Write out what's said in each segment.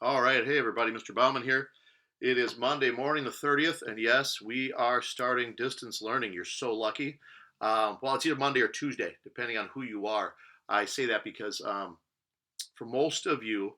All right. Hey, everybody. Mr. Bauman here. It is Monday morning, the 30th. And yes, we are starting distance learning. You're so lucky. Well, it's either Monday or Tuesday, depending on who you are. I say that because for most of you,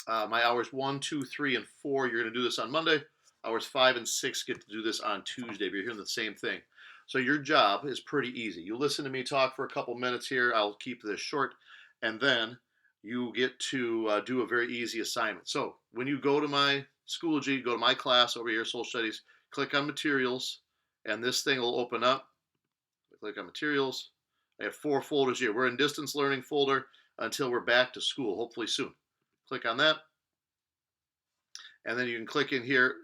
my hours one, two, three, and four, you're going to do this on Monday. Hours five and six get to do this on Tuesday, but you're hearing the same thing. So your job is pretty easy. You listen to me talk for a couple minutes here. I'll keep this short. And then you get to do a very easy assignment. So when you go to my Schoology, go to my class over here, Social Studies, click on Materials, and this thing will open up. Click on Materials. I have four folders here. We're in Distance Learning folder until we're back to school, hopefully soon. Click on that, and then you can click in here.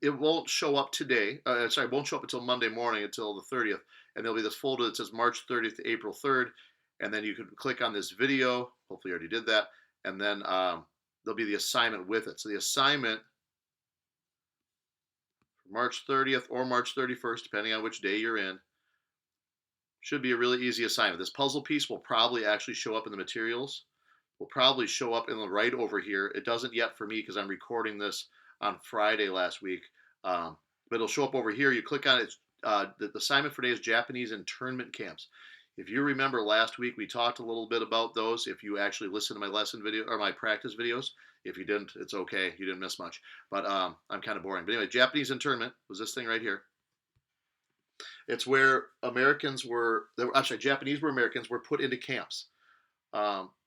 It won't show up today. Sorry, it won't show up until Monday morning, until the 30th. And there'll be this folder that says March 30th to April 3rd. And then you can click on this video. Hopefully, you already did that. And then there'll be the assignment with it. So the assignment for March 30th or March 31st, depending on which day you're in, should be a really easy assignment. This puzzle piece will probably actually show up in the materials. Will probably show up in the right over here. It doesn't yet for me because I'm recording this on Friday last week. But it'll show up over here. You click on it. The assignment for today is Japanese internment camps. If you remember last week, we talked a little bit about those. If you actually listened to my lesson video or my practice videos, if you didn't, it's okay. You didn't miss much. But I'm kind of boring. But anyway, Japanese internment was this thing right here. It's where Japanese were Americans were put into camps,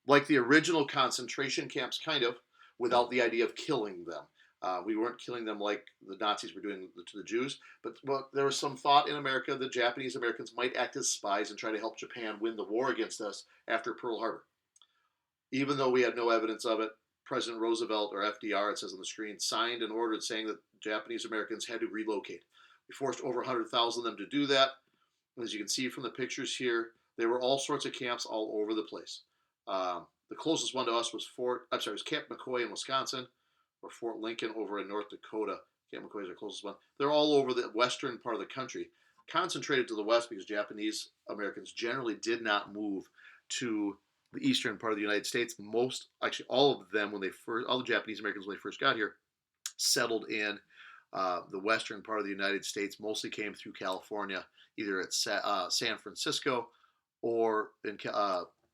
like the original concentration camps, kind of, without the idea of killing them. We weren't killing them like the Nazis were doing to the Jews, but there was some thought in America that Japanese Americans might act as spies and try to help Japan win the war against us after Pearl Harbor. Even though we had no evidence of it, President Roosevelt, or FDR, it says on the screen, signed an order saying that Japanese Americans had to relocate. We forced over 100,000 of them to do that. As you can see from the pictures here, there were all sorts of camps all over the place. The closest one to us was Camp McCoy in Wisconsin, or Fort Lincoln over in North Dakota. Camp McCoy is our closest one. They're all over the western part of the country, concentrated to the west because Japanese Americans generally did not move to the eastern part of the United States. Actually, all of them, all the Japanese Americans when they first got here, settled in the western part of the United States. Mostly came through California, either at San Francisco or in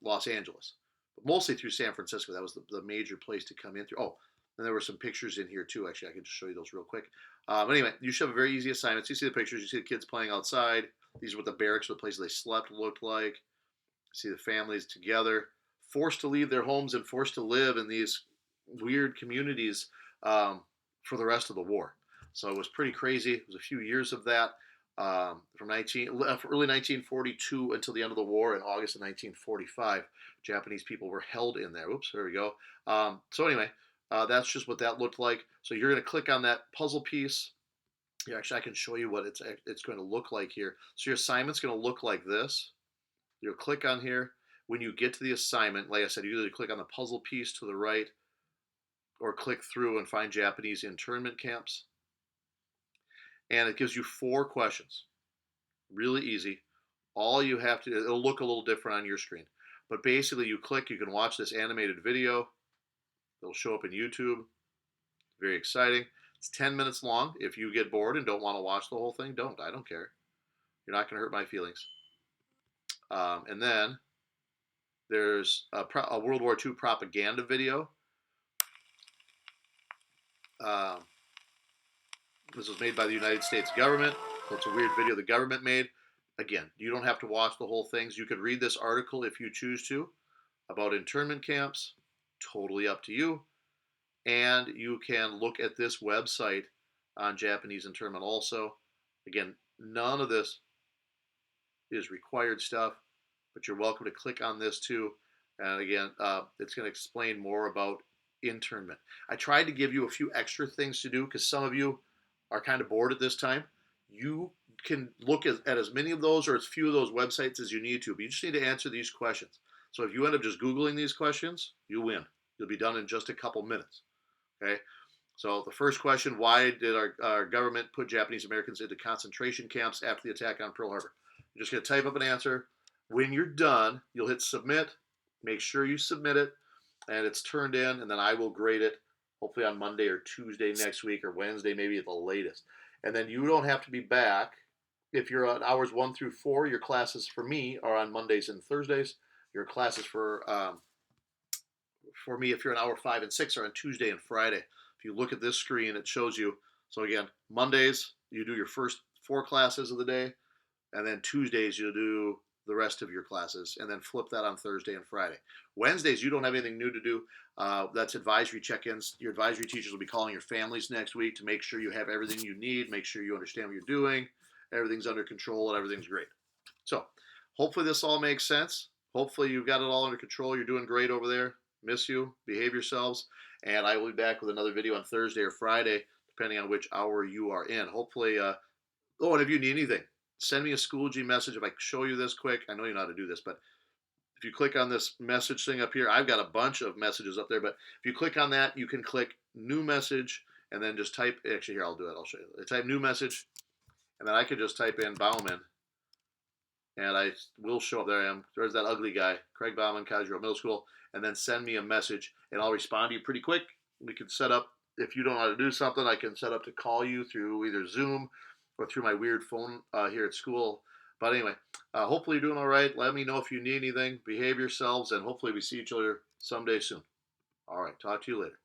Los Angeles, but mostly through San Francisco. That was the major place to come in through. Oh, and there were some pictures in here too. Actually, I can just show you those real quick. But anyway, you should have a very easy assignment. So you see the pictures. You see the kids playing outside. These are what the barracks, the places they slept, looked like. You see the families together, forced to leave their homes and forced to live in these weird communities for the rest of the war. So it was pretty crazy. It was a few years of that, from early 1942 until the end of the war in August of 1945. Japanese people were held in there. Oops, there we go. So anyway, that's just what that looked like. So you're going to click on that puzzle piece. Yeah, actually, I can show you what it's going to look like here. So your assignment's going to look like this. You'll click on here. When you get to the assignment, like I said, you either click on the puzzle piece to the right or click through and find Japanese internment camps. And it gives you 4 questions. Really easy. All you have to, it'll look a little different on your screen. But basically, you click, you can watch this animated video. It'll show up in YouTube. Very exciting. It's 10 minutes long. If you get bored and don't want to watch the whole thing, don't. I don't care. You're not going to hurt my feelings. And then there's a World War II propaganda video. This was made by the United States government. So it's a weird video the government made. Again, you don't have to watch the whole things. You could read this article if you choose to about internment camps. Totally up to you. And you can look at this website on Japanese internment also. Again, none of this is required stuff, but you're welcome to click on this too. And again, it's going to explain more about internment. I tried to give you a few extra things to do because some of you are kind of bored at this time. You can look at as many of those or as few of those websites as you need to, but you just need to answer these questions. So if you end up just Googling these questions, you win. You'll be done in just a couple minutes. Okay? So the first question, why did our government put Japanese Americans into concentration camps after the attack on Pearl Harbor? You're just going to type up an answer. When you're done, you'll hit submit. Make sure you submit it, and it's turned in, and then I will grade it hopefully on Monday or Tuesday next week or Wednesday, maybe at the latest. And then you don't have to be back. If you're on hours 1 through 4, your classes for me are on Mondays and Thursdays. Your classes for me, if you're on hour 5 and 6, are on Tuesday and Friday. If you look at this screen, it shows you. So again, Mondays, you do your first 4 classes of the day, and then Tuesdays, you'll do the rest of your classes, and then flip that on Thursday and Friday. Wednesdays, you don't have anything new to do. That's advisory check-ins. Your advisory teachers will be calling your families next week to make sure you have everything you need, make sure you understand what you're doing, everything's under control, and everything's great. So hopefully this all makes sense. Hopefully you've got it all under control. You're doing great over there. Miss you. Behave yourselves. And I will be back with another video on Thursday or Friday, depending on which hour you are in. Hopefully, and if you need anything, send me a Schoology message. If I show you this quick, I know you know how to do this, but if you click on this message thing up here, I've got a bunch of messages up there, but if you click on that, you can click new message and then just type, actually here, I'll do it. I'll show you. I type new message, and then I could just type in Bauman, and I will show up. There I am. There's that ugly guy, Craig Bauman, College Road Middle School, and then send me a message, and I'll respond to you pretty quick. We can set up, if you don't know how to do something, I can set up to call you through either Zoom or through my weird phone here at school. But anyway, hopefully you're doing all right. Let me know if you need anything. Behave yourselves, and hopefully we see each other someday soon. All right, talk to you later.